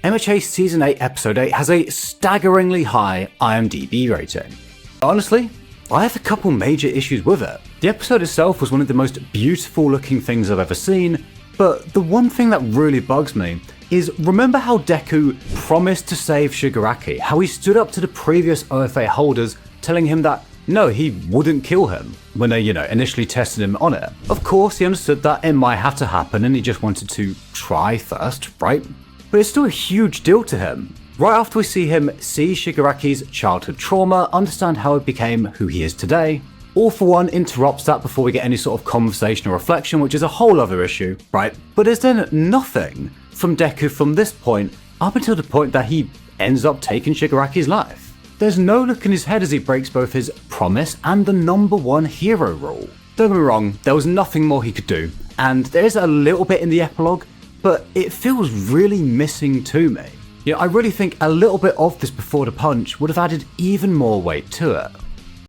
MHA Season 8 Episode 8 has a staggeringly high IMDb rating. Honestly, I have a couple major issues with it. The episode itself was one of the most beautiful looking things I've ever seen, but the one thing that really bugs me is remember how Deku promised to save Shigaraki, how he stood up to the previous OFA holders telling him that no, he wouldn't kill him when they, initially tested him on it. Of course, he understood that it might have to happen and he just wanted to try first, right? But it's still a huge deal to him. Right after we see him see Shigaraki's childhood trauma, understand how it became who he is today, All For One interrupts that before we get any sort of conversation or reflection, which is a whole other issue, right? But there's then nothing from Deku from this point up until the point that he ends up taking Shigaraki's life. There's no look in his head as he breaks both his promise and the #1 hero rule. Don't get me wrong, there was nothing more he could do, and there is a little bit in the epilogue, but it feels really missing to me. I really think a little bit of this before the punch would have added even more weight to it.